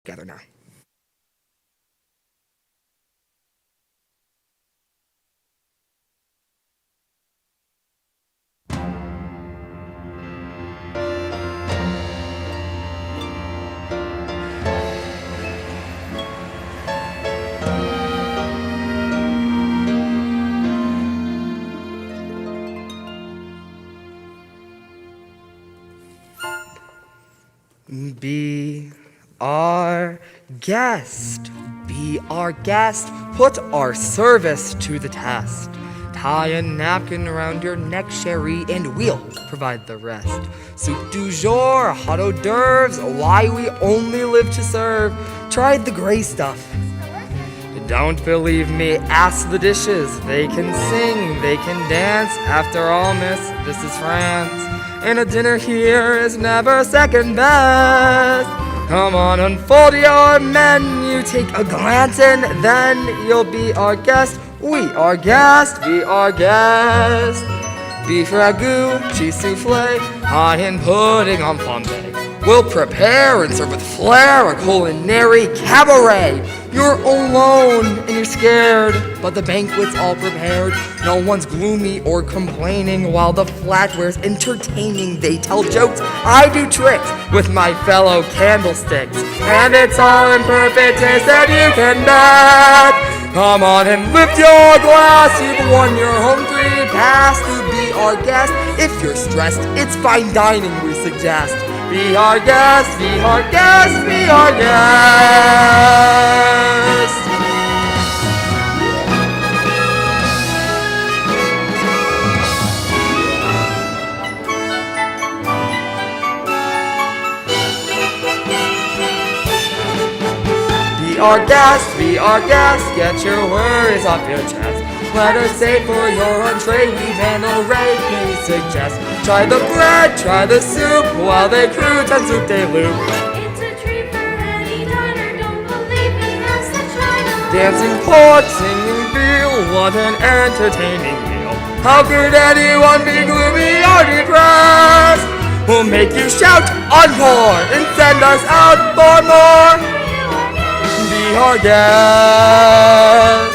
together now. Be our guest. Be our guest. Put our service to the test. Tie a napkin around your neck, Sherry, and we'll provide the rest. Soup du jour, hot hors d'oeuvres, why we only live to serve. Try the gray stuff. Don't believe me, ask the dishes. They can sing, they can dance. After all, miss, this is France. And a dinner here is never second best. Come on, unfold your menu, take a glance, and then you'll be our guest. We are guest, be our guest. Beef ragout, cheese souffle, pie and pudding en fondue. We'll prepare and serve with flair a culinary cabaret. You're alone and you're scared, but the banquet's all prepared. No one's gloomy or complaining while the flatware's entertaining. They tell jokes, I do tricks with my fellow candlesticks. And it's all in perfect taste that you can bet. Come on and lift your glass, you've won your home free pass to be our guest. If you're stressed, it's fine dining we suggest. Be our guest, be our guest, be our guest. Be our guest, be our guest, get your worries off your chest. Let us say for your entree, we've an array we suggest. Try the bread, try the soup, while they croute and soup they loop. It's a treat for any diner, don't believe me, has to try them. Dancing pork, singing veal, what an entertaining meal. How could anyone be gloomy or depressed? We'll make you shout encore and send us out for more. Be our guest.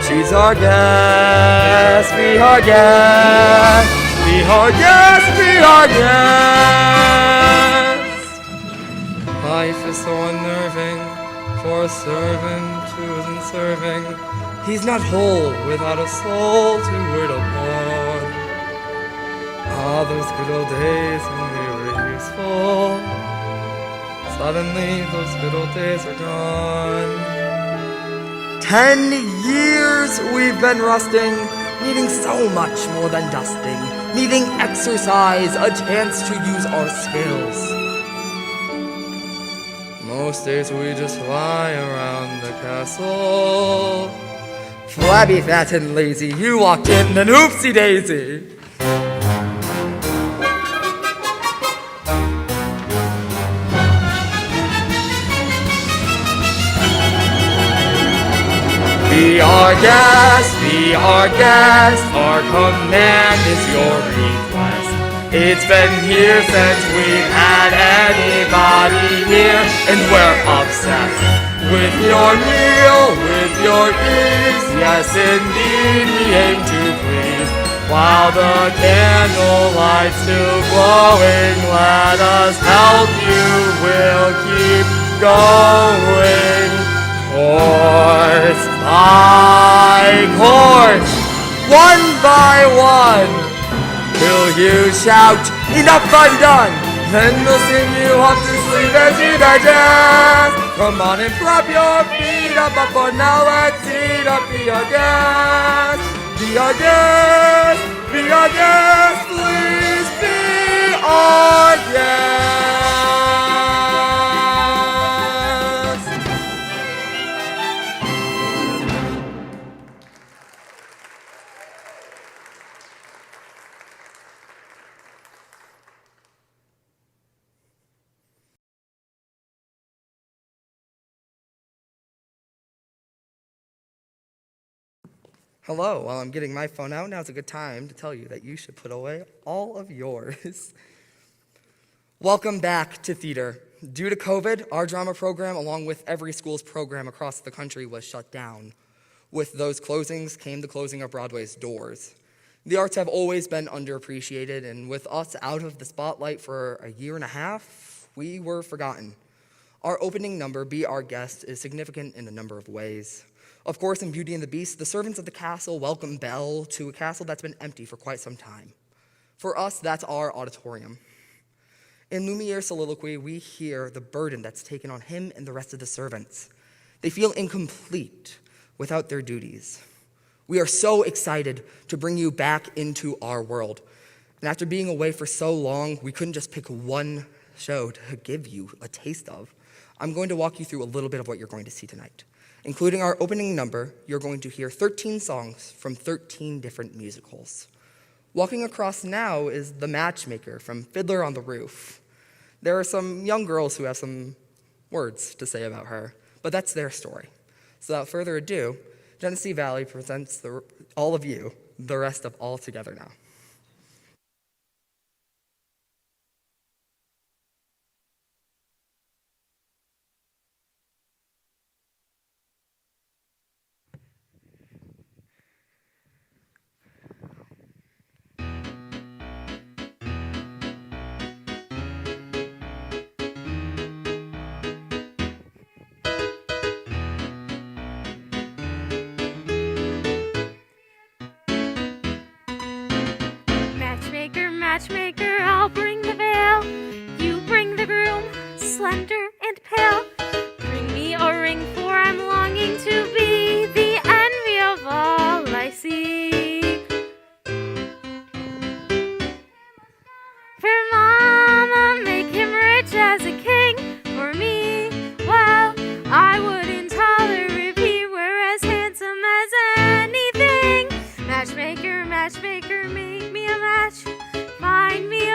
She's our guest, be our guest, be our guest, be our guest. Life is so unnerving for a servant who isn't serving. He's not whole without a soul to wait upon. Ah, those good old days when we were useful. Suddenly those good old days are gone. 10 years we've been rusting, needing so much more than dusting, needing exercise, a chance to use our skills. Most days we just lie around the castle. Flabby, fat, and lazy, you walked in and oopsie daisy. Be our guest, be our guest. Our command is your request. It's been years since we've had anybody here, and we're obsessed with your meal, with your ease. Yes, indeed, we aim to please. While the candlelight's still glowing, let us help you. We'll keep going. Course by course, one by one, till you shout, enough, I'm done. Then we'll sing you off to sleep as you digest. Come on and flop your feet up, but for now let's eat up. Be our guest, be our guest, be our guest, please be our guest. Hello, while I'm getting my phone out, now's a good time to tell you that you should put away all of yours. Welcome back to theater. Due to COVID, our drama program, along with every school's program across the country, was shut down. With those closings came the closing of Broadway's doors. The arts have always been underappreciated, and with us out of the spotlight for a year and a half, we were forgotten. Our opening number, Be Our Guest, is significant in a number of ways. Of course, in Beauty and the Beast, the servants of the castle welcome Belle to a castle that's been empty for quite some time. For us, that's our auditorium. In Lumiere's soliloquy, we hear the burden that's taken on him and the rest of the servants. They feel incomplete without their duties. We are so excited to bring you back into our world. And after being away for so long, we couldn't just pick one show to give you a taste of. I'm going to walk you through a little bit of what you're going to see tonight. Including our opening number, you're going to hear 13 songs from 13 different musicals. Walking across now is The Matchmaker from Fiddler on the Roof. There are some young girls who have some words to say about her, but that's their story. So without further ado, Genesee Valley presents all of you the rest of All Together Now. Matchmaker, matchmaker, I'll bring the veil. You bring the groom, slender and pale. Bring me a ring, for I'm longing to be the envy of all I see. For mama, make him rich as a king. For me, well, I wouldn't tolerate if he were as handsome as anything. Matchmaker, matchmaker, make me a match. Find me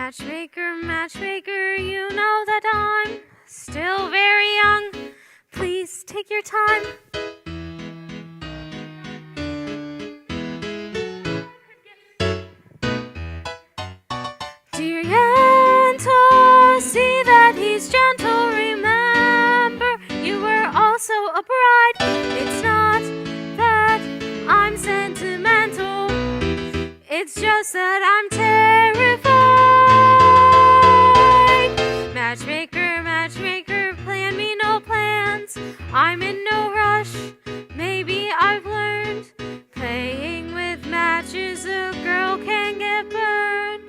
Matchmaker, matchmaker, you know that I'm still very young. Please take your time. Dear Yenta, see that he's gentle. Remember, you were also a bride. It's not that I'm sentimental, it's just that I'm terrified. Matchmaker, matchmaker, plan me no plans. I'm in no rush. Maybe I've learned playing with matches, a girl can get burned.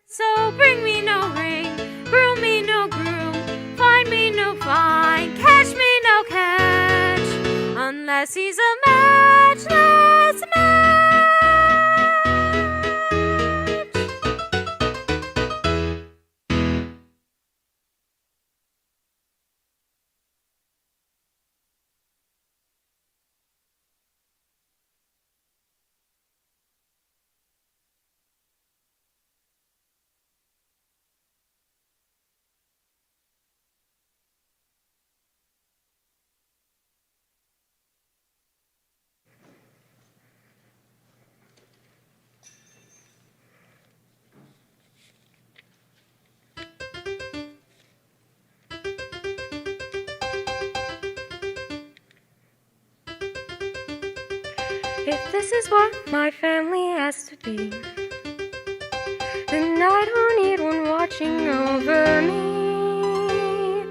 So bring me no ring, groom me no groom, find me no fine, catch me no catch, unless he's a matchless match. If this is what my family has to be, then I don't need one watching over me.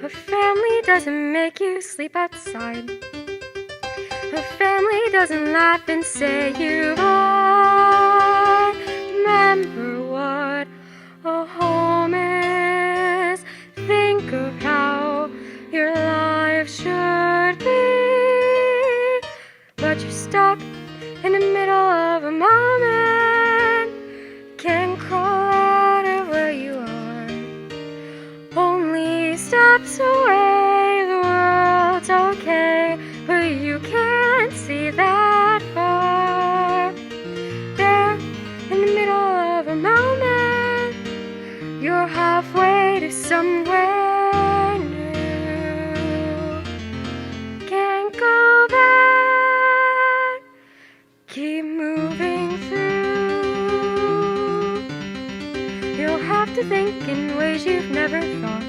A family doesn't make you sleep outside. A family doesn't laugh and say you lied. Remember what a home is. Think of how your life should be. But you're stuck in the middle of a moment. Can't crawl out of where you are. Only steps away, the world's okay, but you can't see that far. There, in the middle of a moment, you're halfway to somewhere new. Can't go back, keep moving through. You'll have to think in ways you've never thought.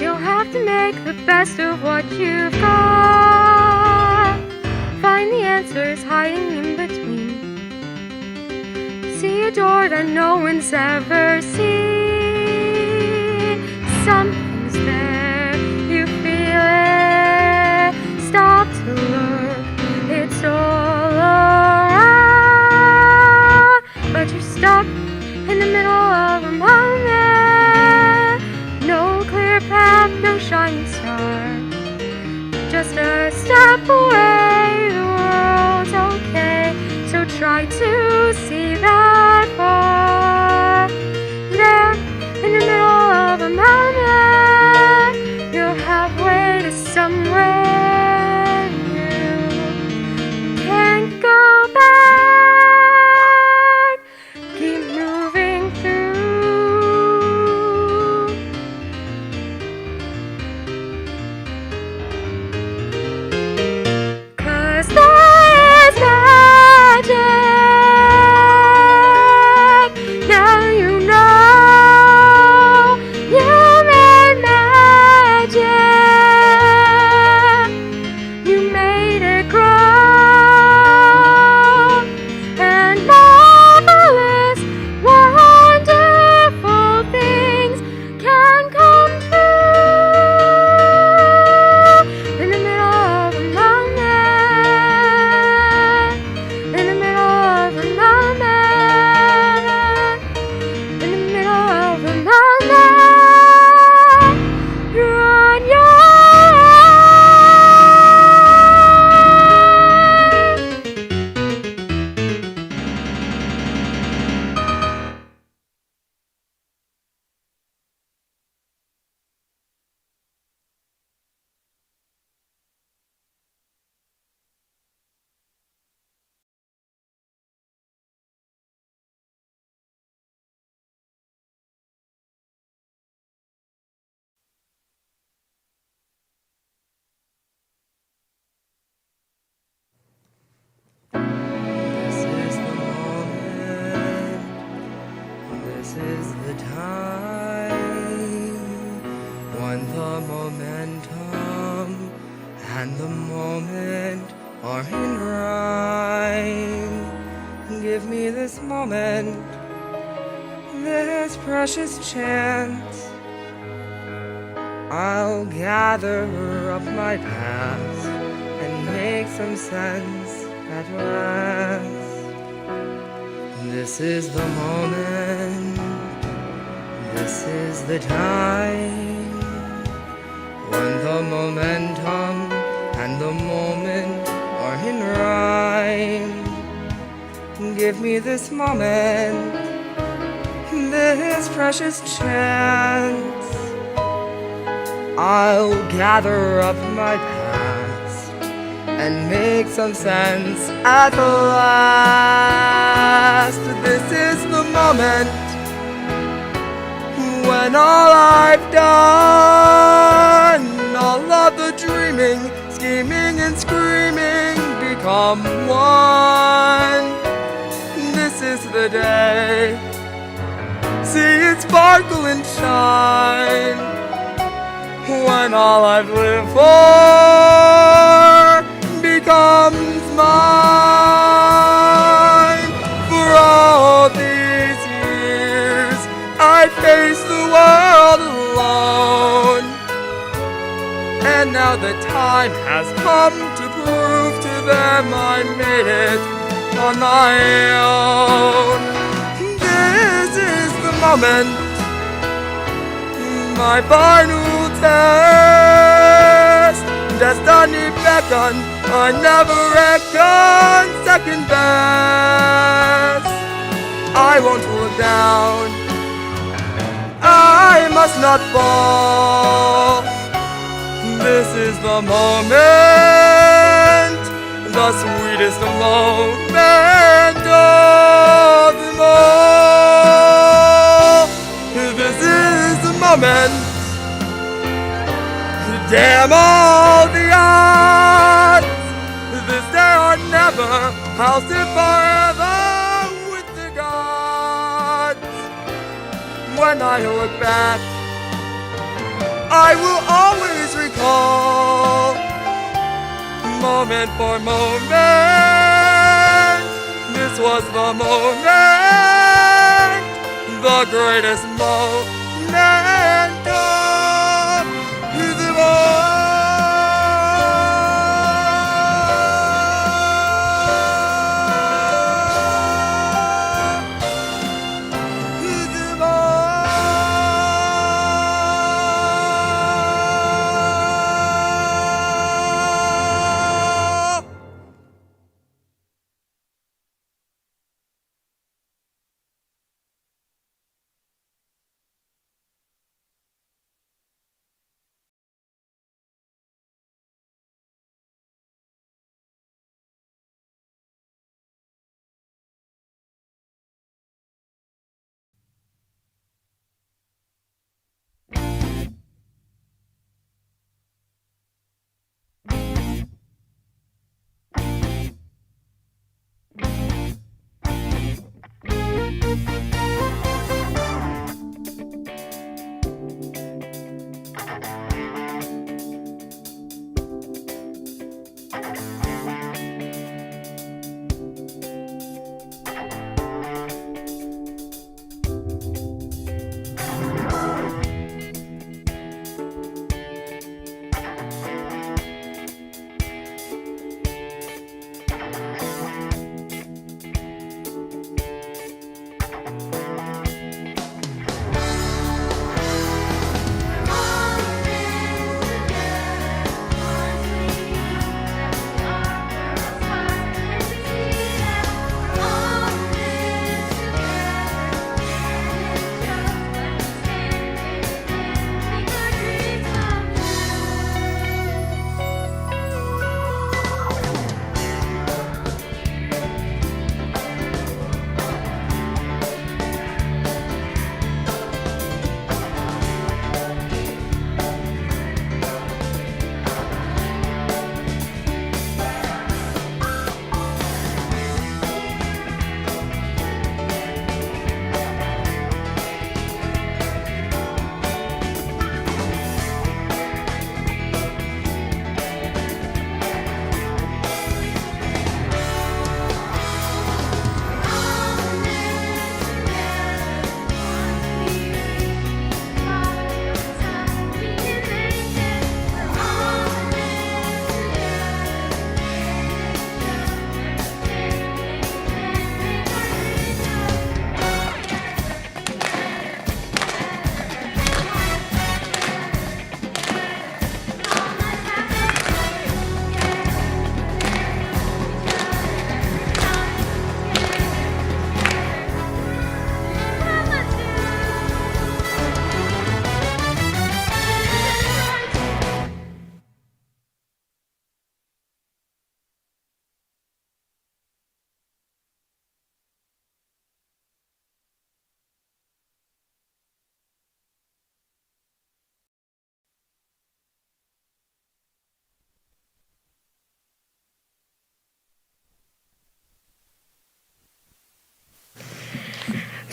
You'll have to make the best of what you've got. Find the answers hiding in between. See a door that no one's ever seen. Something's there, you feel it. Stop to look, it's all around. But you're stuck in the middle of a moment. No clear path, no shining star. Just a step away, the world's okay. So try to see that far. There, in the middle of a moment, you're halfway to somewhere new. Can't go back, keep moving through. Cause there's magic this moment, this precious chance. I'll gather up my past and make some sense at last. This is the moment, this is the time, when the momentum and the moment are in rhyme. Give me this moment, this precious chance. I'll gather up my past and make some sense at last. This is the moment when all I've done, all of the dreaming, scheming and screaming become one. This is the day, see it sparkle and shine, when all I've lived for becomes mine. For all these years I faced the world alone, and now the time has come to prove to them I made it on my own. This is the moment, my final test. Destiny beckoned, I never reckoned second best. I won't look down, I must not fall. This is the moment, the sweetest moment of them all. This is the moment, damn all the odds. This day or never, I'll sit forever with the gods. When I look back, I will always recall, moment for moment, this was the moment, the greatest moment of them all.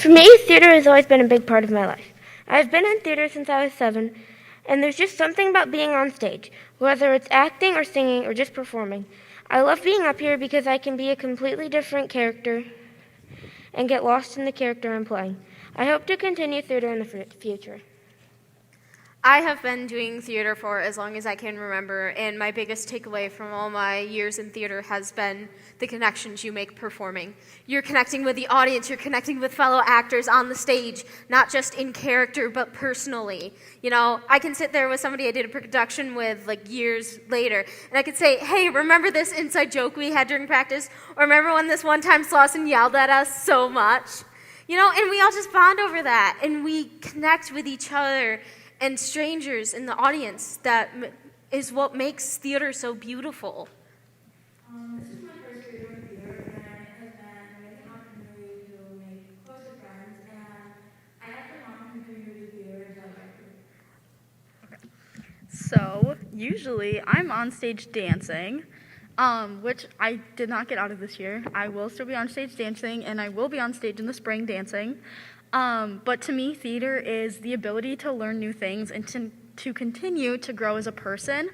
For me, theater has always been a big part of my life. I've been in theater since I was 7, and there's just something about being on stage, whether it's acting or singing or just performing. I love being up here because I can be a completely different character and get lost in the character I'm playing. I hope to continue theater in the future. I have been doing theater for as long as I can remember, and my biggest takeaway from all my years in theater has been the connections you make performing. You're connecting with the audience, you're connecting with fellow actors on the stage, not just in character, but personally. You know, I can sit there with somebody I did a production with like years later, and I could say, hey, remember this inside joke we had during practice? Or remember when this one time Slauson yelled at us so much? You know, and we all just bond over that, and we connect with each other and strangers in the audience. That is what makes theater so beautiful. This is my first year doing theater, and it has been an amazing opportunity to make closer friends, and I actually want to continue to do theater until I graduate. So, usually I'm on stage dancing, which I did not get out of this year. I will still be on stage dancing, and I will be on stage in the spring dancing. But to me, theater is the ability to learn new things and to continue to grow as a person.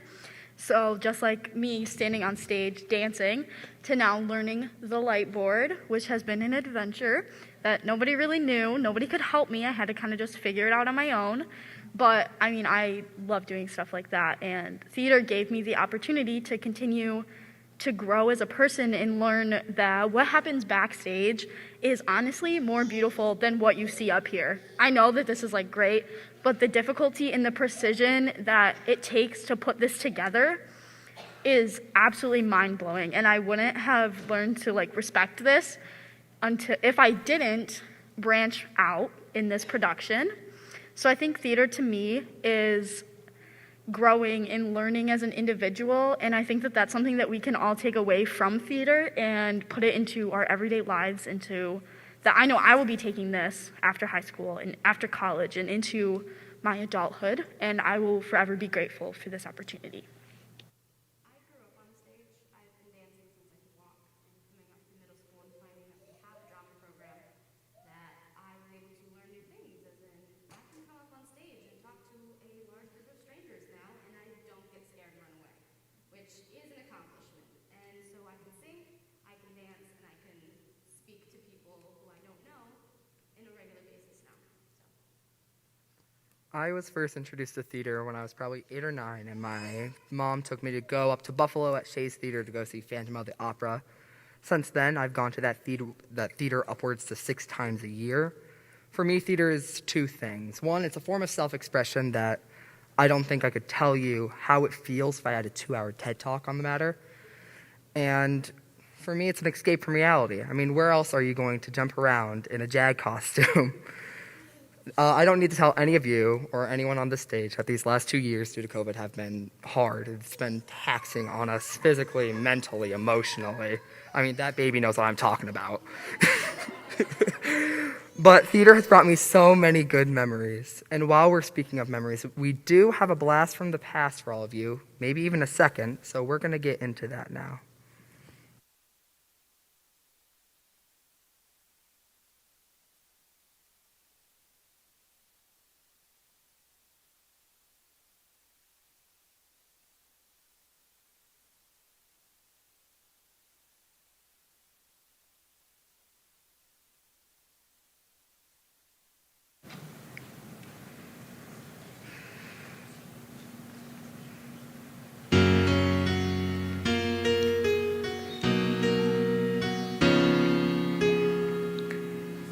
So just like me standing on stage dancing to now learning the light board, which has been an adventure that nobody really knew. Nobody could help me. I had to kind of just figure it out on my own. But, I mean, I love doing stuff like that. And theater gave me the opportunity to continue to grow as a person and learn that what happens backstage is honestly more beautiful than what you see up here. I know that this is like great, but the difficulty and the precision that it takes to put this together is absolutely mind-blowing. And I wouldn't have learned to like respect this until if I didn't branch out in this production. So I think theater to me is growing and learning as an individual, and I think that that's something that we can all take away from theater and put it into our everyday lives, into that I know I will be taking this after high school and after college and into my adulthood, and I will forever be grateful for this opportunity. I grew up on stage. I've been dancing since I could walk, and coming up to middle school and finding that we have a drama program that I was able to learn new things, as in I can come up on stage and talk to a large group of strangers now, and I don't get scared and run away, which is an accomplishment. And so I can sing, I can dance, and I can speak to people who I don't know in a regular basis now. I was first introduced to theater when I was probably 8 or 9, and my mom took me to go up to Buffalo at Shays Theater to go see Phantom of the Opera. Since then, I've gone to that theater upwards to 6 times a year. For me, theater is 2 things. One, it's a form of self-expression that I don't think I could tell you how it feels if I had a 2-hour TED Talk on the matter. And for me, it's an escape from reality. I mean, where else are you going to jump around in a JAG costume? I don't need to tell any of you or anyone on this stage that these last 2 years due to COVID have been hard. It's been taxing on us physically, mentally, emotionally. I mean, that baby knows what I'm talking about. But theater has brought me so many good memories. And while we're speaking of memories, we do have a blast from the past for all of you, maybe even a second, so we're going to get into that now.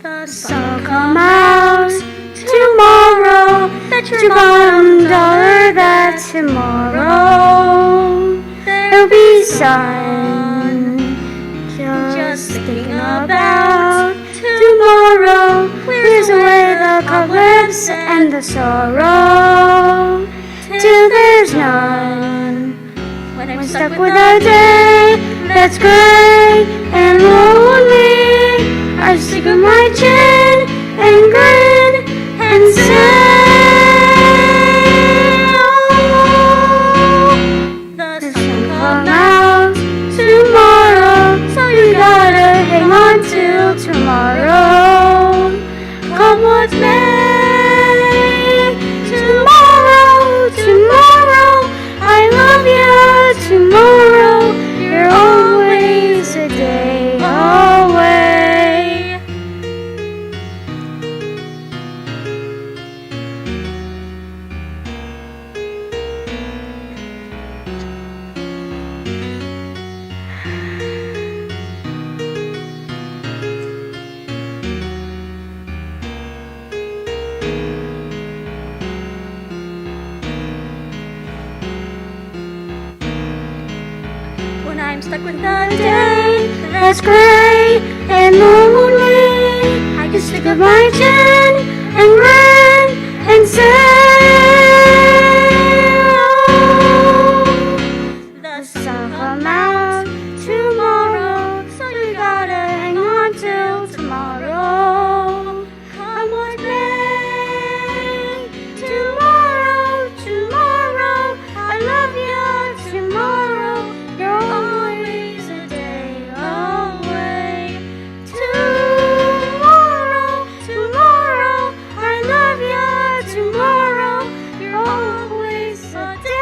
The sun come out tomorrow. Bet your bottom dollar that tomorrow there'll be sun. Just thinking about tomorrow clears away the cobwebs and the sorrow till there's none. When I'm stuck with a day that's gray and lonely, I stick on my chin and grin and say, oh, the sun come out tomorrow, so you gotta hang on till tomorrow. come what may. Tomorrow, tomorrow, I love you. Tomorrow, you're always a day away. When I'm stuck with a day that's gray and lonely, I can stick up my chin and grin and say, oh, the sun will come out tomorrow, so you gotta hang on till tomorrow. Come what may, tomorrow, tomorrow, I love you. Tomorrow, you're always a day away. Tomorrow, tomorrow, I love you. Tomorrow, you're always a day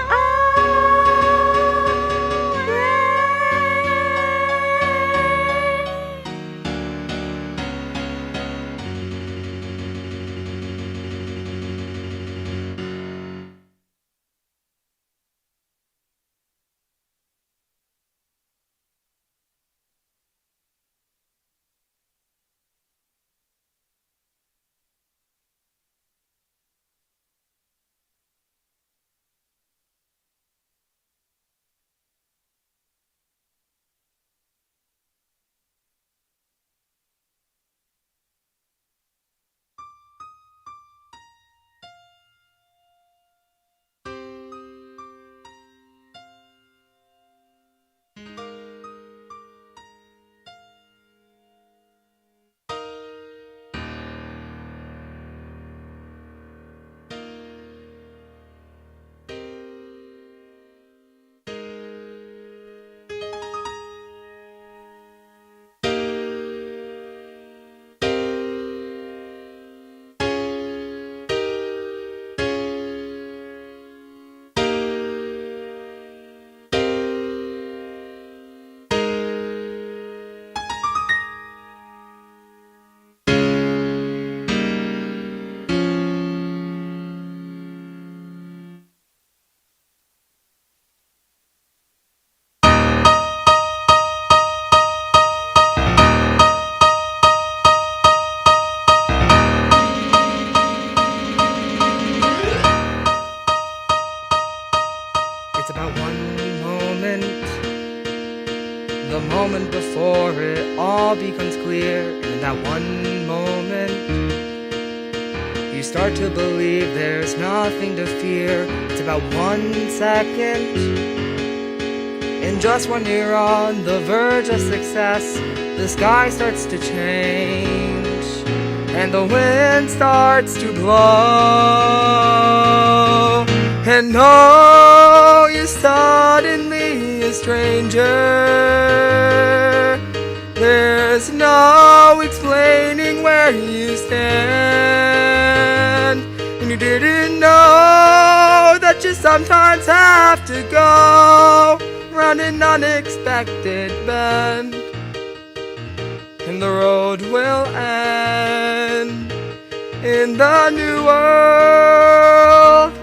away. It's about one moment, the moment before it all becomes clear. And in that one moment, you start to believe there's nothing to fear. It's about 1 second, and just when you're on the verge of success, the sky starts to change, and the wind starts to blow. And oh, you're suddenly a stranger. There's no explaining where you stand, and you didn't know that you sometimes have to go round an unexpected bend, and the road will end in the new world.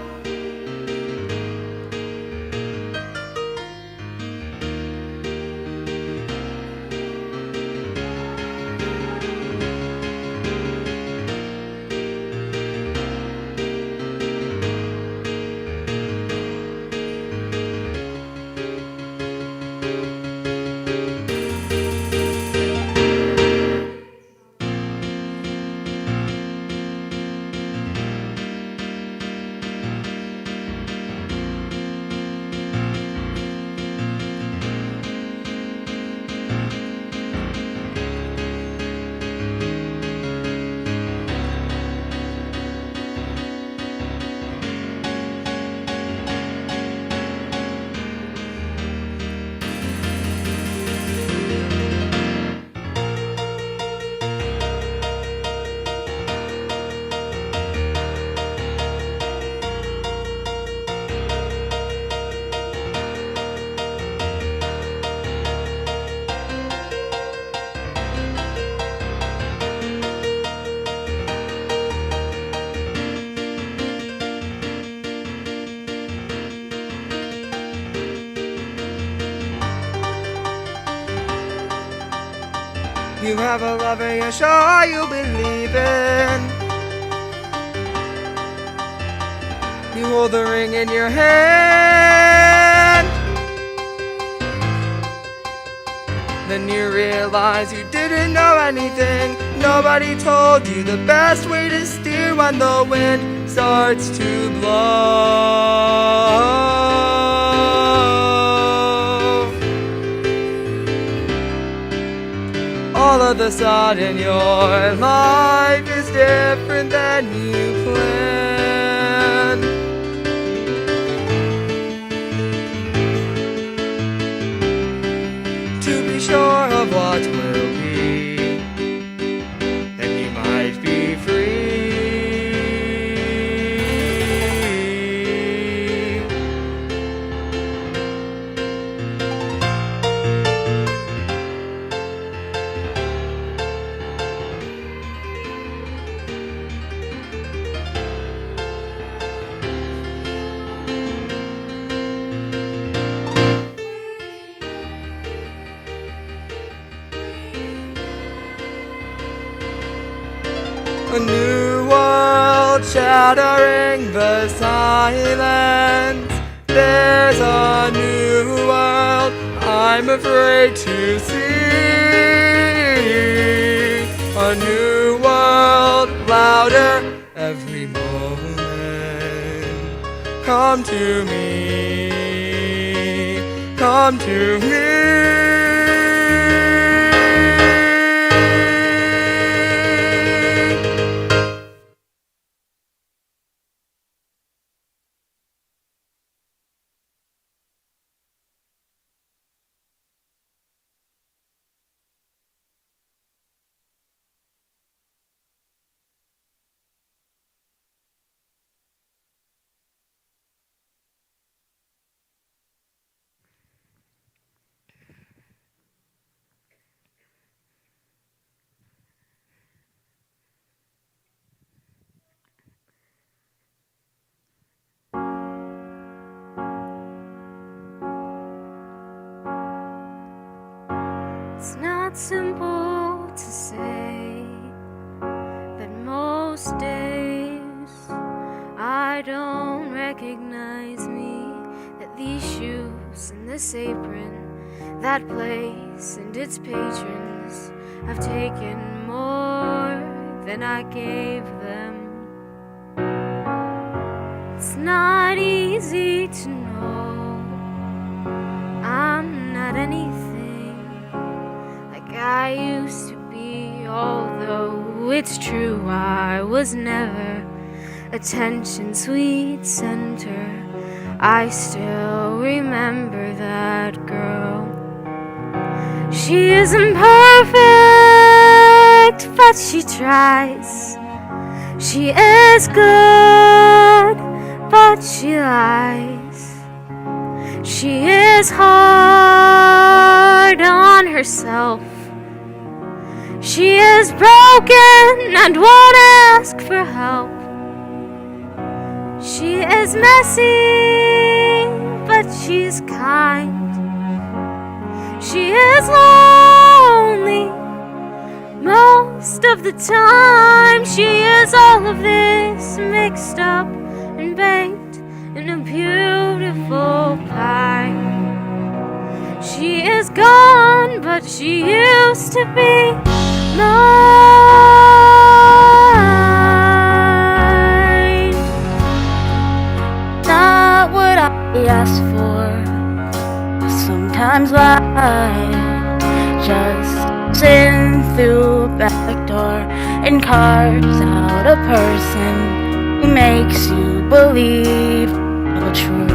You have a lover you're sure you believe in. You hold the ring in your hand. Then you realize you didn't know anything. Nobody told you the best way to steer when the wind starts to blow. All of a sudden your life is different than you planned. To be sure of what will be, then you might be free. A new world shattering the silence. There's a new world I'm afraid to see. A new world louder every moment. Come to me, come to me. It's not simple to say that most days I don't recognize me, that these shoes and this apron, that place and its patrons have taken more than I gave them. It's not easy to know I'm not anything I used to be, although it's true I was never attention's sweet center. I still remember that girl. She isn't perfect, but she tries. She is good, but she lies. She is hard on herself. She is broken and won't ask for help. She is messy, but she's kind. She is lonely most of the time. She is all of this mixed up and baked in a beautiful pie. She is gone, but she used to be mine. Not what I asked for. Sometimes life just in through a back door and carves out a person who makes you believe all true.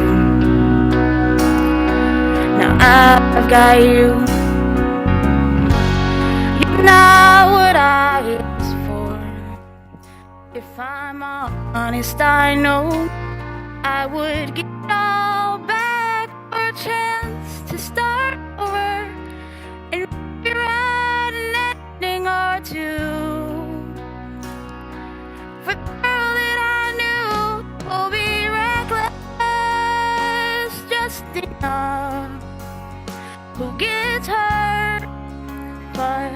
Now I've got you. You're not what I asked for. If I'm honest, I know I would give it all back for a chance to start over and rewrite an ending or two. For the girl that I knew will be reckless just enough, who gets hurt but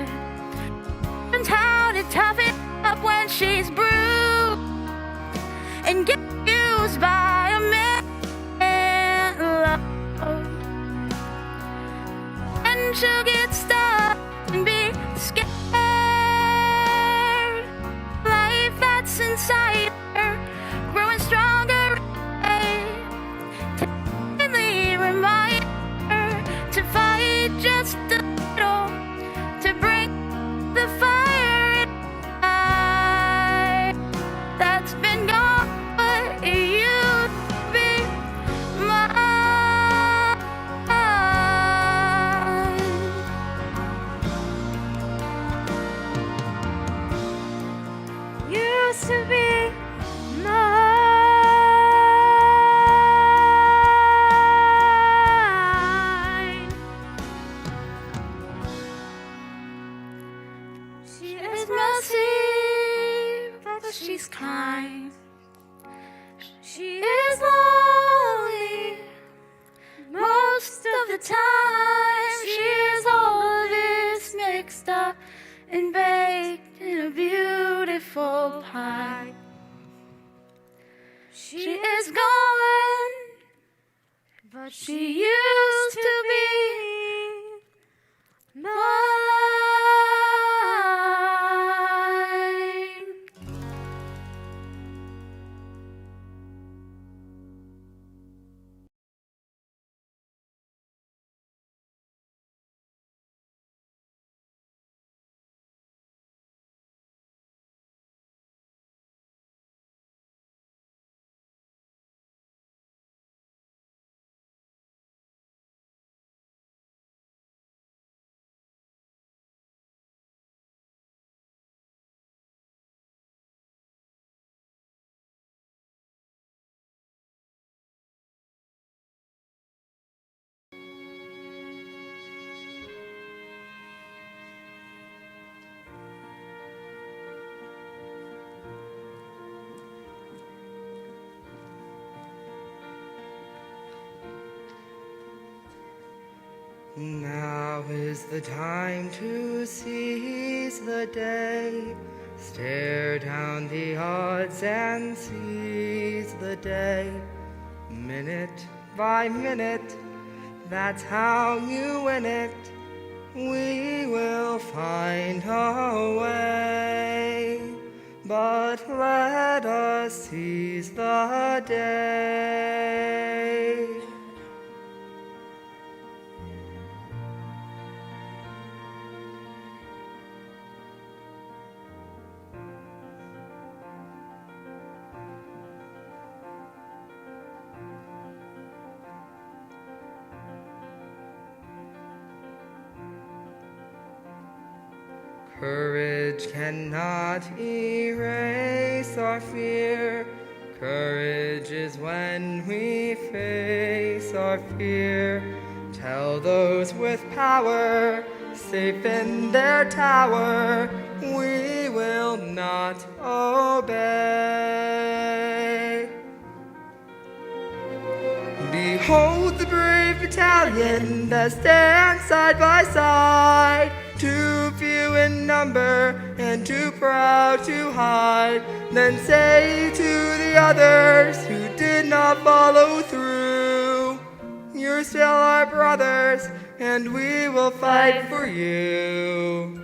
and get used by a man in love. And she'll get stuck and be scared. Life that's inside her, growing stronger. Constantly remind her to fight just a little, to bring the fire inside that's been gone, but it used to be mine. Used to be mine. She is messy, but she's kind. She is lonely most of the time. She is all of this mixed up and baked in a beautiful pie. She is gone, but she used to be mine. Now is the time to seize the day. Stare down the odds and seize the day. Minute by minute, that's how you win it. We will find a way. But let us seize the day. Courage cannot erase our fear. Courage is when we face our fear. Tell those with power, safe in their tower, we will not obey. Behold the brave battalion that stands side by side, too few in number and too proud to hide. Then say to the others who did not follow through, you're still our brothers and we will fight for you.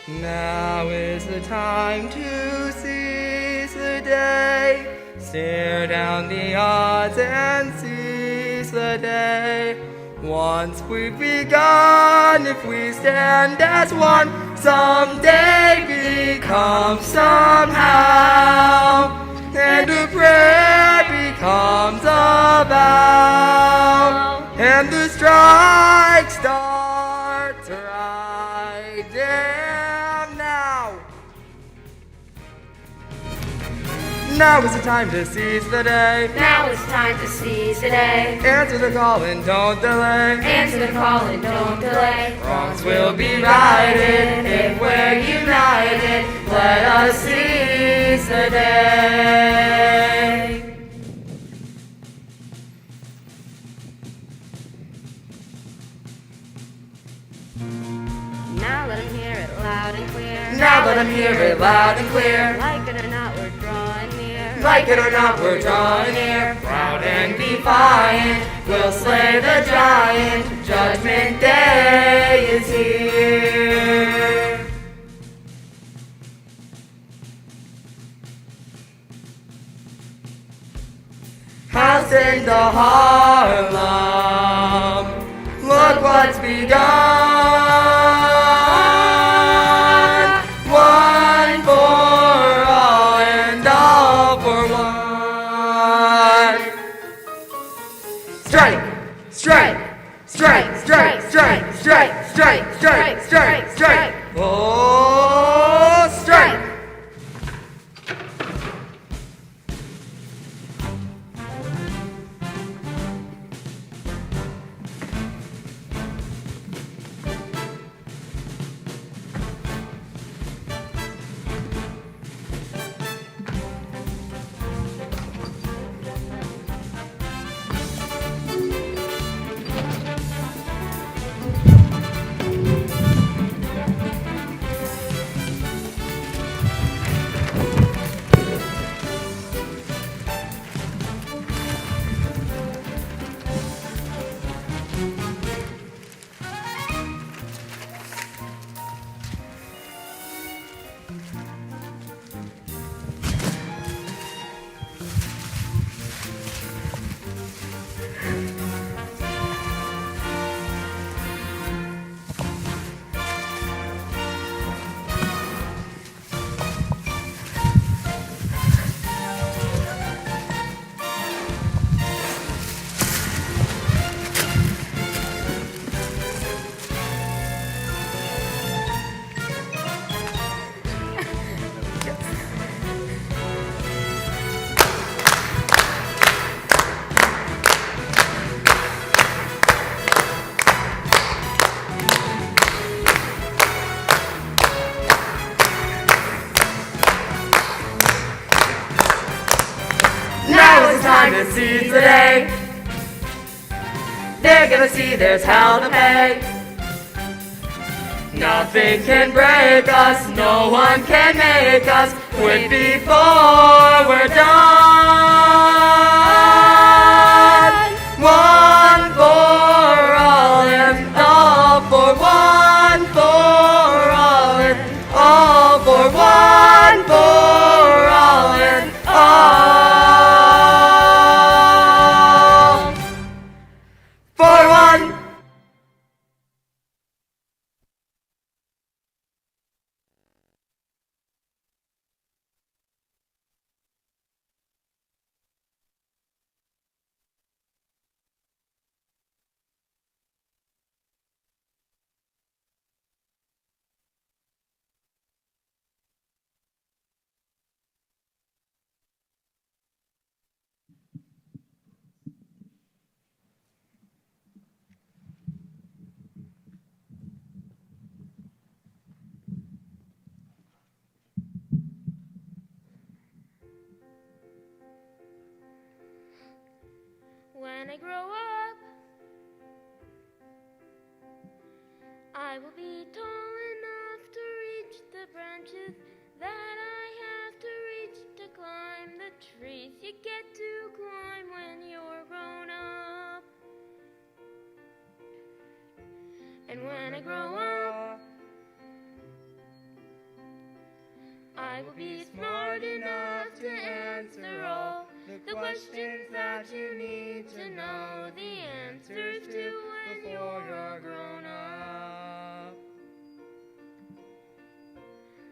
Now is the time to seize the day. Stare down the odds and seize the day. Once we've begun, if we stand as one, someday becomes somehow, and a prayer becomes a vow, and the strike starts right there now. Now is the time to seize the day. Now it's time to seize the day. Answer the call and don't delay. Answer the call and don't delay. Wrongs will be righted if we're united. Let us seize the day. Now let him hear it loud and clear. Now let them hear it loud and clear. Like it or not, we're drawing near. Like it or not, we're drawing near. Proud and defiant, we'll slay the giant. Judgment Day is here. House into Harlem, look what's begun. One for all and all for one. Strike, strike, strike, strike, strike, strike, strike, strike, strike, strike. Oh, strike. Now it's time to seize the day. They're gonna see there's hell to pay. Nothing can break us, no one can make us quit before we're done. One for all and all for one for all and all for one for all and all for one. When I grow up, I will be tall enough to reach the branches that I have to reach to climb the trees you get to climb when you're grown up. And when I grow up, I will be smart enough to answer all the questions that you need to know the answers to when you're grown up.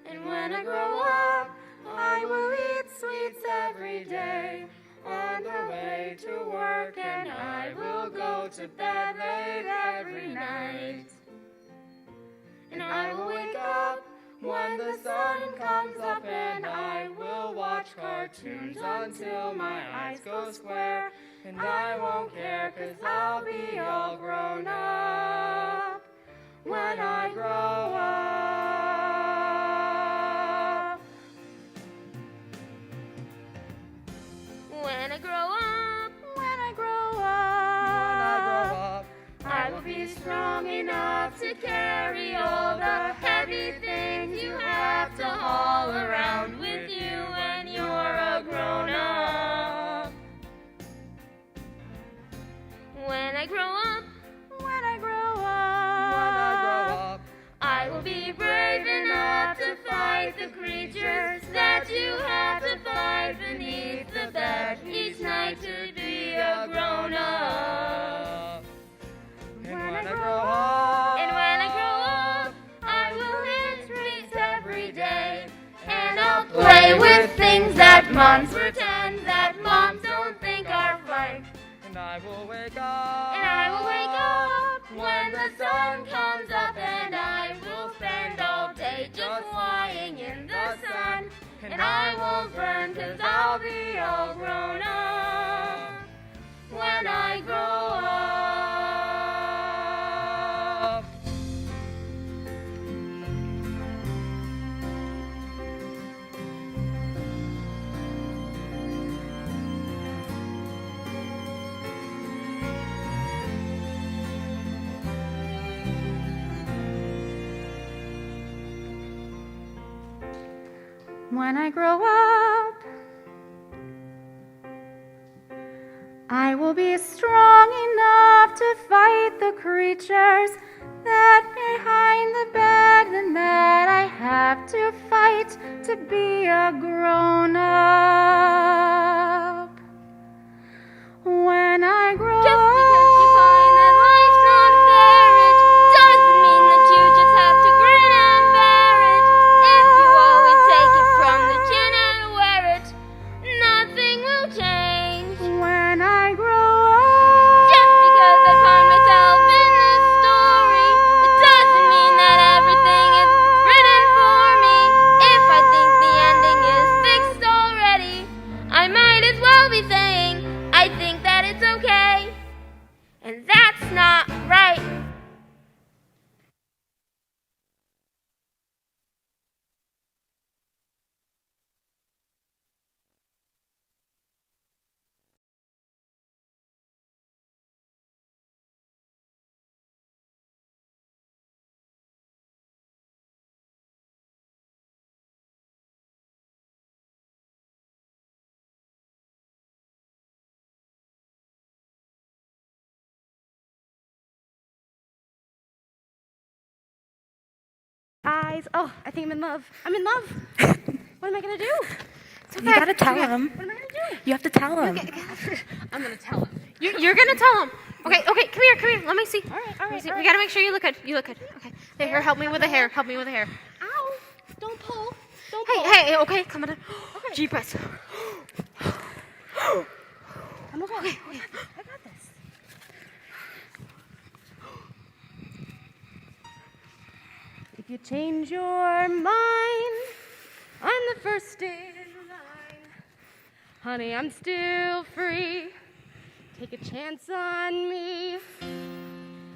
And when I grow up, I will eat sweets every day on the way to work, and I will go to bed late every night. And I will wake up when the sun comes up, and I will watch cartoons until my eyes go square. And I won't care, 'cause I'll be all grown up when I grow up. When I grow up, when I grow up, I will be strong enough to carry all the heavy things you have to haul around with you when you're a grown-up. When I grow up, I will be brave enough to fight the creatures that you have to fight beneath the bed each night to be a grown-up. And when I grow up, I will hit trees every day, and I'll play with things that moms pretend that moms don't think are fun. and I will wake up, When the sun comes up, and I will spend all day just lying in the sun. And I won't burn, 'cause I'll be all grown up when I grow up. When I grow up, I will be strong enough to fight the creatures that behind the bed and that I have to fight to be a grown-up. When I grow Just up, because you find that life's not fair, it doesn't mean that you just have to grin and bear it. If you always take it from the chin and wear it, nothing will change. when I grow up, Just because I find myself in this story, it doesn't mean that everything is written for me. If I think the ending is fixed already, I might as well be saying I think that it's okay. And that's not right. Eyes. Oh, I think I'm in love. I'm in love. What am I gonna do? It's okay. You gotta tell It's okay. him. What am I gonna do? You have to tell him. I'm gonna tell him. You're gonna tell him. Okay, come here. Let me see. All right, Let me see. We gotta make sure you look good. Okay. Here, help me with the hair. Ow! Don't pull. Don't Hey, pull. hey, okay, come on. Okay. Deep breaths. I'm okay. I got this. If you change your mind, I'm the first in line. Honey, I'm still free. Take a chance on me.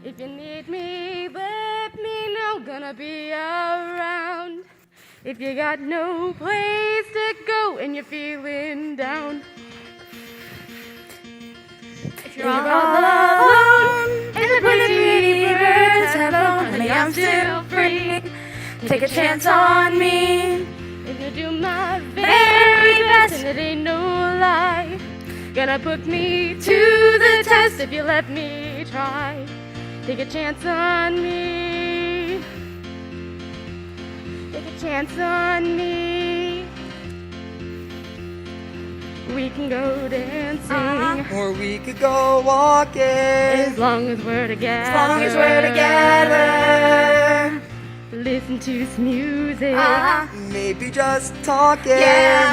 If you need me, let me know. Gonna be around. If you got no place to go and you're feeling down. If you're all alone and the pretty birds have flown, honey, I'm still free. Take a chance on me. If you do my very best, and it ain't no lie, gonna put me to the test if you let me try. Take a chance on me. Take a chance on me. We can go dancing or we could go walking. as long as we're together. As long as we're together. Listen to some music. Maybe just talking.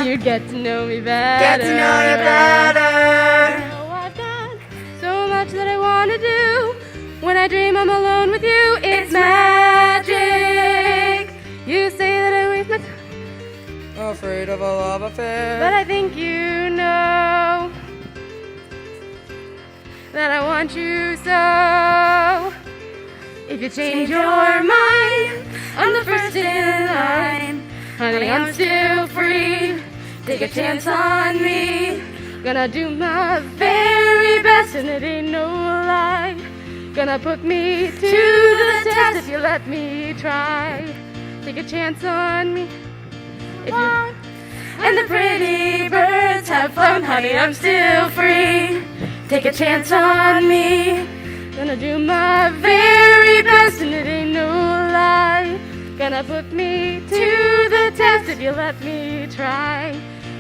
You get to know me better. Get to know you better. Oh, I've got so much that I want to do. When I dream I'm alone with you, it's magic. You say that I waste my time, Afraid of a love affair. but I think you know that I want you so. If you change your mind, I'm the first in line. Honey, I'm still free. Take a chance on me. Gonna do my very best, and it ain't no lie. Gonna put me to the test if you let me try. Take a chance on me. If you and the pretty birds have flown, honey, I'm still free. Take a chance on me. Gonna do my very best, and it ain't no lie. Gonna put me to the test if you let me try.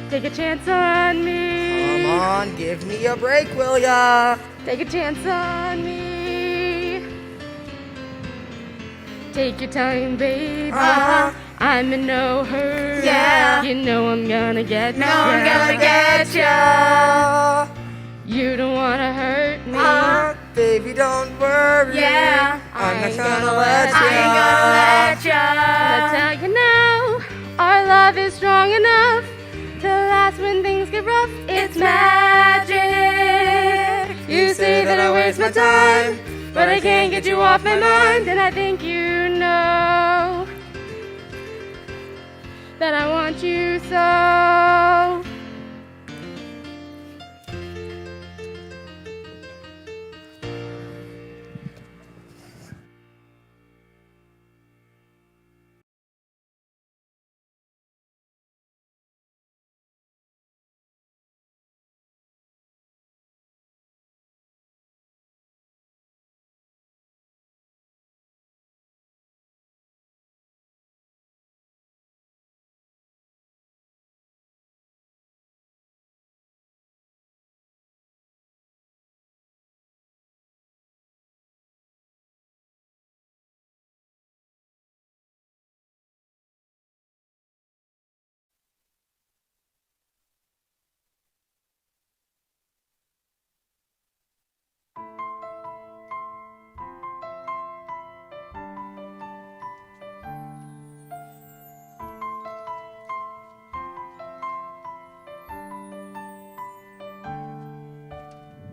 Take a chance on me. Come on, give me a break, will ya? Take a chance on me. Take your time, baby. I'm in no hurry. Yeah. You know I'm gonna get ya. I'm gonna get ya. You don't wanna hurt me. Baby, don't worry. Yeah. I'm not I gonna let ya. But I tell you now, our love is strong enough to last when things get rough. It's magic. You say that I waste my time, but I can't get you off my mind, and I think you know that I want you so.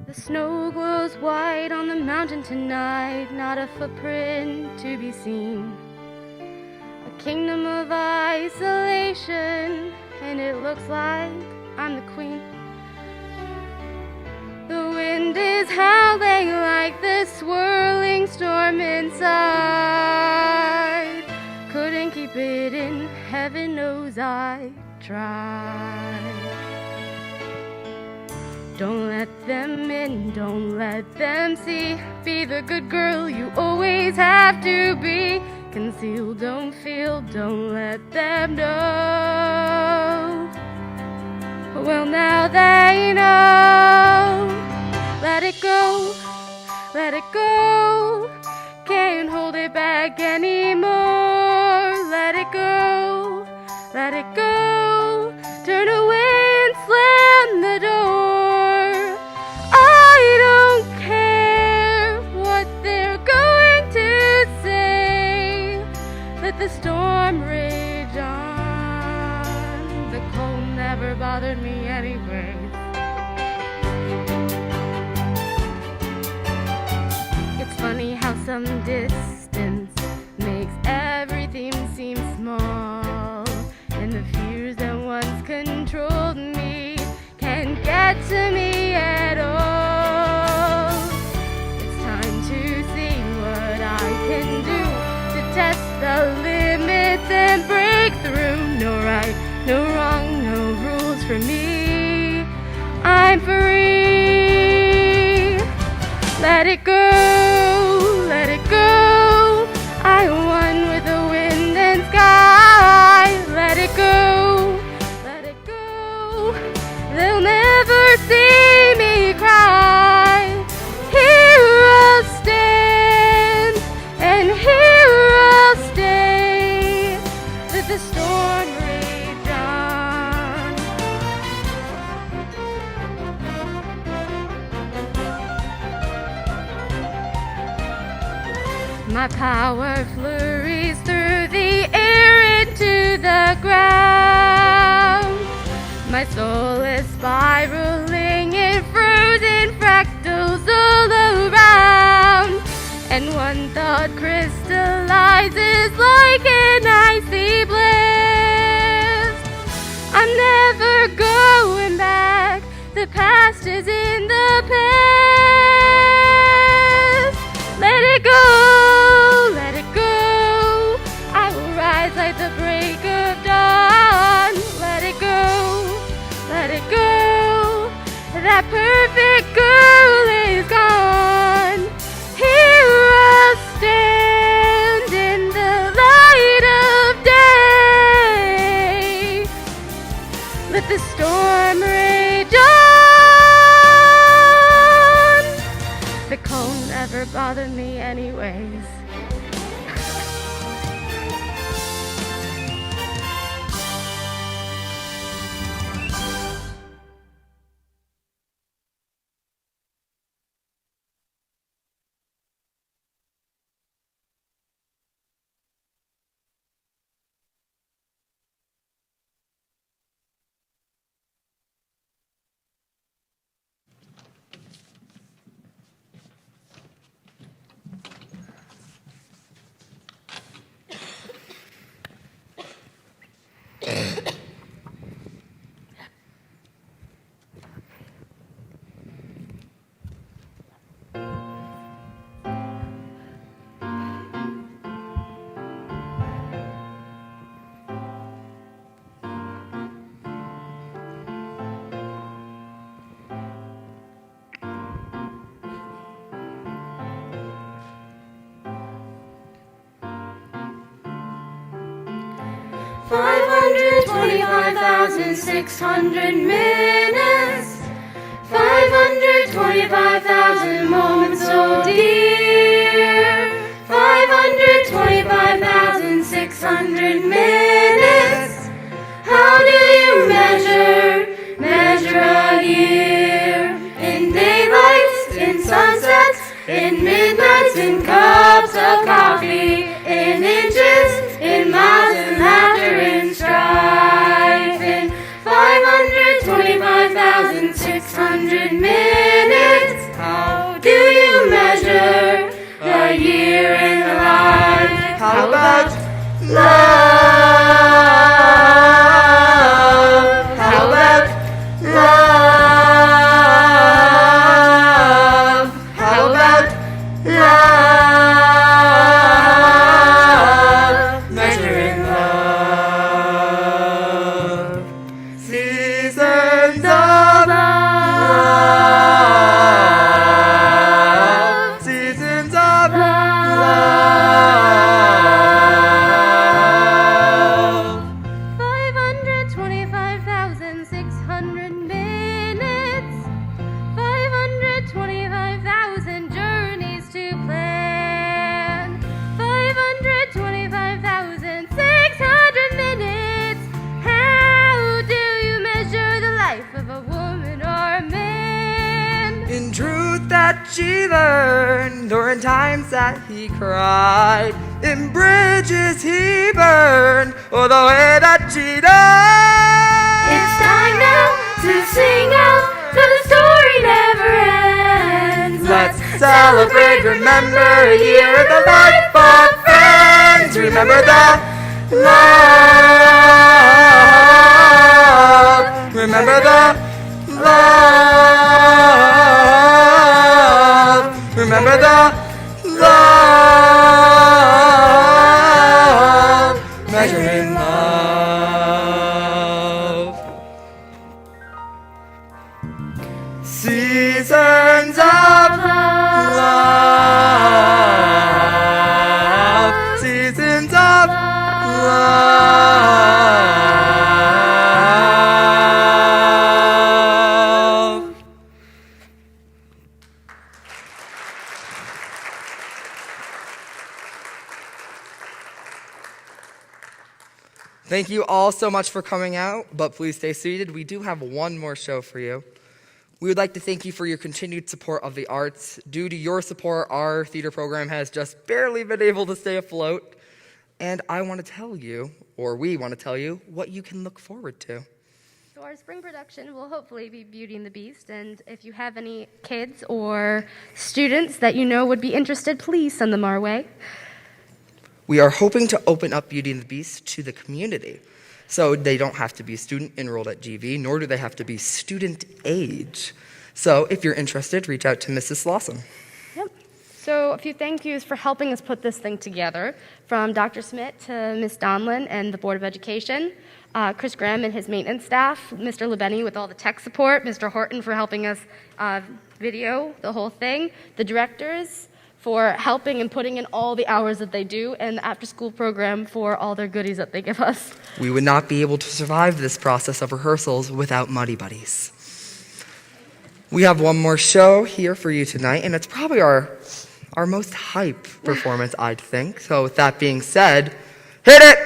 The snow glows white on the mountain tonight, not a footprint to be seen. A kingdom of isolation, and it looks like I'm the queen. The wind is howling like the swirling storm inside. Couldn't keep it in, heaven knows I tried. Don't let them in, don't let them see. Be the good girl you always have to be. Conceal, don't feel, don't let them know. Well, now they know. Let it go, let it go. Can't hold it back anymore. Let it go, let it go. Turn away and slam the door. The storm rage on. The cold never bothered me anyway. It's funny how some distance makes everything seem small, and the fears that once controlled me can't get to me at all. It's time to see what I can do to test the limits and break through. No right, no wrong, no rules for me. I'm free. Let it go, let it go. I won with the wind and sky. Let it go, let it go. They'll never see me cry. Here I'll stand, and here I'll stay. Let the storm rage on. My power flurries through the air into the ground. My soul is spiraling in frozen fractals all around. And one thought crystallizes like an icy blast. I'm never going back. The past is in the past. go, let it go. I will rise like the break of dawn. Let it go, let it go. That perfect girl is gone. Here I'll stand in the light of day. Let the storm rage on. The cold never bothered me anyways. $525,600 minutes, 525,000 moments so dear, 525,600 minutes. How do you measure a year? In daylights, in sunsets, in midnights, in cups of coffee, in inches, in miles, in laughter, in strife, in 525,600 minutes. How do you measure a year in a life? How about love? How about love? How about love? Measure in love. Seasons of love. Seasons of love. 525,600 minutes, 525,000 journeys to plan, 525,600 minutes. How do you measure the life of a woman or a man? In truth that she learned, or in times that he cried, in bridges he burned, or the way that she died. It's time now to sing out, so the story never ends. Let's celebrate, remember a year in the life of friends. Remember the love. Remember the love. Remember the love. Measure in love. Seasons of love. Seasons of love. Thank you all so much for coming out, but please stay seated. We do have one more show for you. We would like to thank you for your continued support of the arts. Due to your support, our theater program has just barely been able to stay afloat. And I want to tell you, or we want to tell you, what you can look forward to. So our spring production will hopefully be Beauty and the Beast, and if you have any kids or students that you know would be interested, please send them our way. We are hoping to open up Beauty and the Beast to the community. So they don't have to be student enrolled at GV, nor do they have to be student age. So if you're interested, reach out to Mrs. Slauson. Yep. So a few thank yous for helping us put this thing together, from Dr. Smith to Ms. Donlin and the Board of Education, Chris Graham and his maintenance staff, Mr. Lebeni with all the tech support, Mr. Horton for helping us video the whole thing, the directors for helping and putting in all the hours that they do, and the after-school program for all their goodies that they give us. We would not be able to survive this process of rehearsals without Muddy Buddies. We have one more show here for you tonight, and it's probably our most hype performance, I'd think. So with that being said, hit it!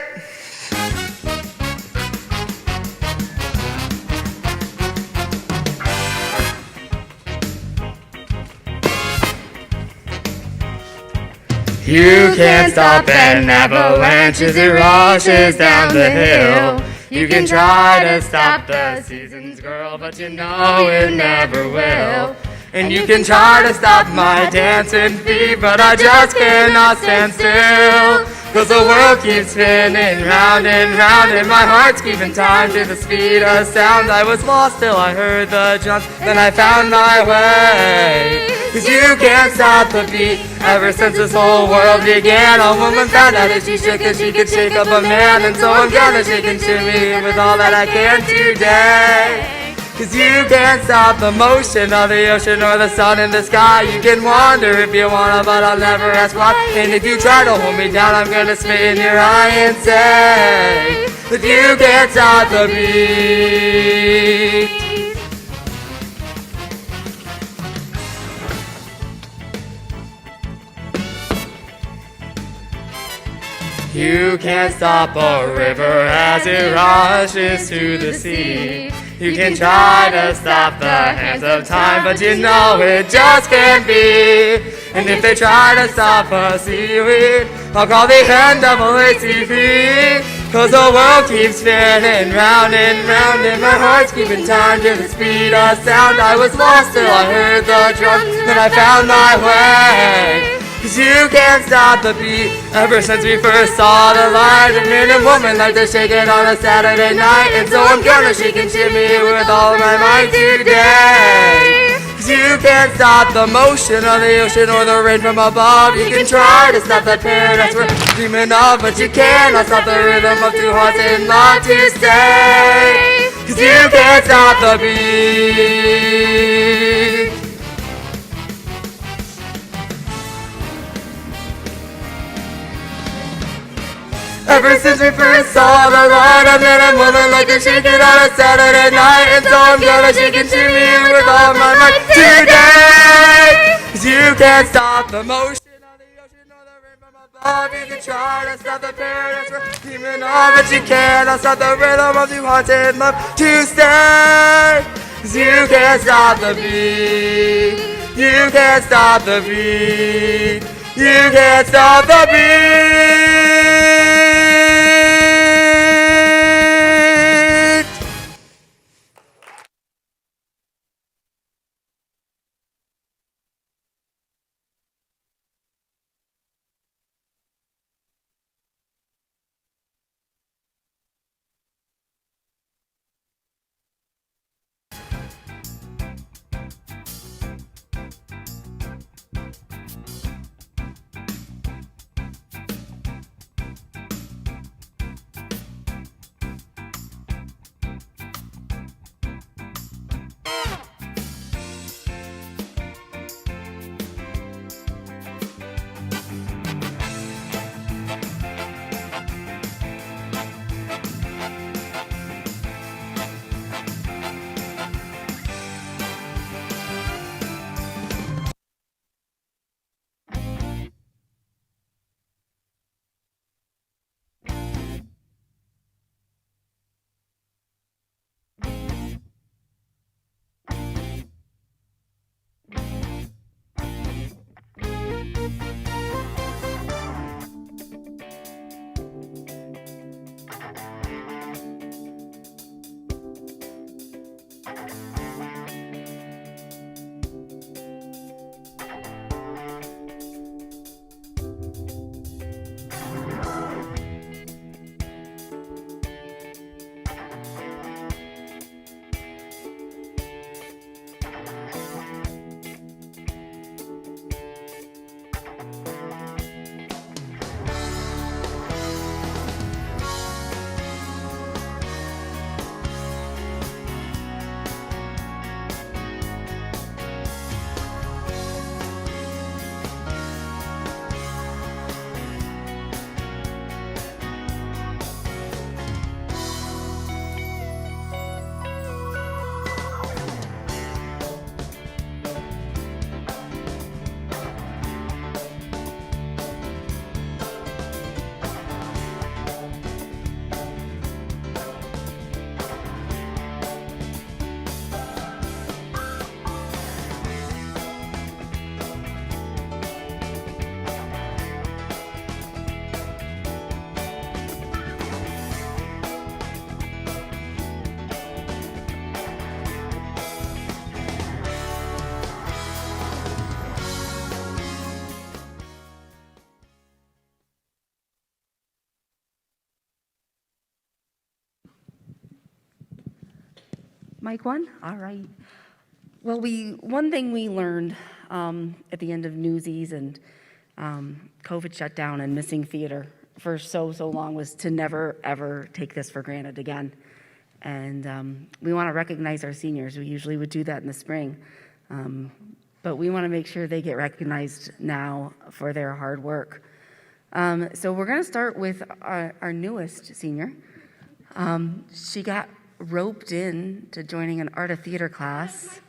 You can't stop an avalanche as it rushes down the hill. You can try to stop the seasons, girl, but you know it never will. And you can try to stop my dancing feet, but I just cannot stand still. 'Cause the world keeps spinning round and round, and my heart's keeping time to the speed of sound. I was lost till I heard the drums, then I found my way. 'Cause you can't stop the beat. Ever since this whole world began, a woman found out that she shook, that she could shake up a man. And so I'm gonna shake and shimmy with all that I can today. 'Cause you can't stop the motion of the ocean or the sun in the sky. You can wonder if you wanna, but I'll never ask why. And if you try to hold me down, I'm gonna spit in your eye and say that you can't stop the beat. You can't stop a river as it rushes to the sea. You can try to stop the hands of time, but you know it just can't be. And if they try to stop a seaweed, I'll call the NAACP. 'Cause the world keeps spinning round and round, and my heart's keeping time to the speed of sound. I was lost till I heard the drums, then I found my way. 'Cause you can't stop the beat. Ever since we first saw the light, a man and woman like to shake it on a Saturday night. And so I'm gonna shake and shimmy with all of my might today. 'Cause you can't stop the motion of the ocean or the rain from above. You can try to stop the paradise we're dreaming of, but you cannot stop the rhythm of two hearts in love to stay. 'Cause you can't stop the beat. Ever since we first saw the light, I met a woman like to shake it on a Saturday night. And so I'm gonna shake and shimmy with all my might today. 'Cause you can't stop the motion of the ocean or the rain from above. You can try to stop the paradise we're dreaming of, but you cannot stop the rhythm of two hearts in love to stay. 'Cause you can't stop the beat. You can't stop the beat. You can't stop the beat. Mic one? All right. Well, one thing we learned at the end of Newsies and COVID shutdown and missing theater for so long was to never, ever take this for granted again. And we want to recognize our seniors. We usually would do that in the spring. But we want to make sure they get recognized now for their hard work. So we're going to start with our newest senior. She got roped in to joining an art of theater class.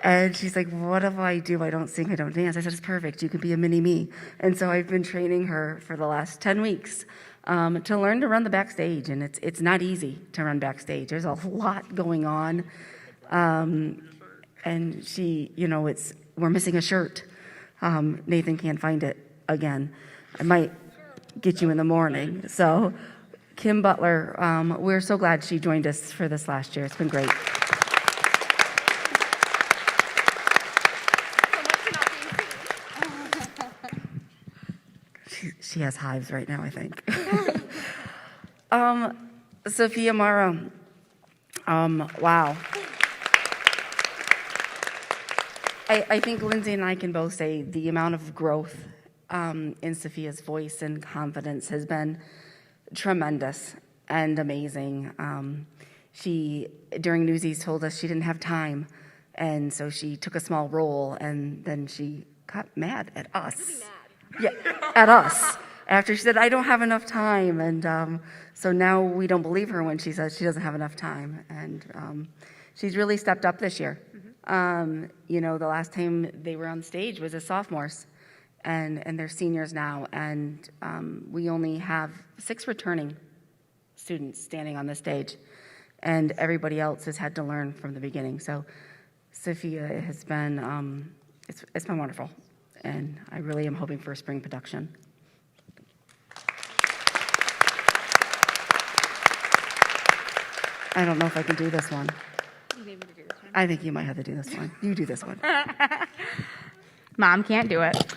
And she's like, what if I do? I don't sing, I don't dance. I said, it's perfect. You can be a mini me. And so I've been training her for the last 10 weeks to learn to run the backstage. And it's not easy to run backstage. There's a lot going on. And she, we're missing a shirt. Nathan can't find it again. I might get you in the morning. So Kim Butler, we're so glad she joined us for this last year. It's been great. She has hives right now, I think. Sophia Morrow. Wow. I think Lindsay and I can both say the amount of growth in Sophia's voice and confidence has been tremendous and amazing. She, during Newsies, told us she didn't have time, and so she took a small role, and then she got mad at us. Yeah, at us. After she said, I don't have enough time, and so now we don't believe her when she says she doesn't have enough time, and she's really stepped up this year. The last time they were on stage was as sophomores, and they're seniors now, and we only have 6 returning students standing on the stage, and everybody else has had to learn from the beginning. So Sophia has been, it's been wonderful, and I really am hoping for a spring production. I don't know if I can do this one. I think you might have to do this one. You do this one. Mom can't do it.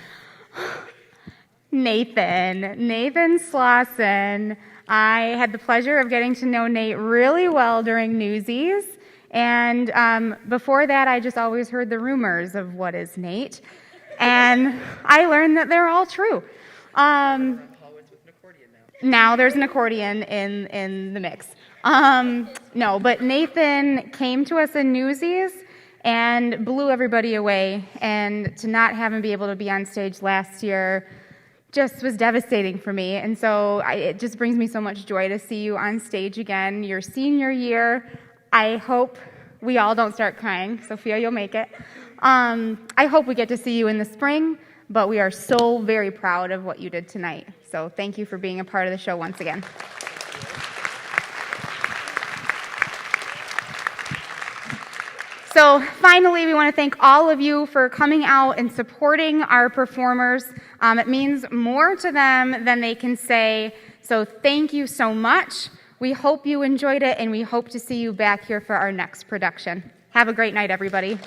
Nathan Slauson. I had the pleasure of getting to know Nate really well during Newsies. And before that, I just always heard the rumors of what is Nate. And I learned that they're all true. Now there's an accordion in the mix. No, but Nathan came to us in Newsies and blew everybody away. And to not have him be able to be on stage last year just was devastating for me. And so it just brings me so much joy to see you on stage again your senior year. I hope we all don't start crying. Sophia, you'll make it. I hope we get to see you in the spring, but we are so very proud of what you did tonight. So thank you for being a part of the show once again. So finally, we want to thank all of you for coming out and supporting our performers. It means more to them than they can say. So thank you so much. We hope you enjoyed it, and we hope to see you back here for our next production. Have a great night, everybody.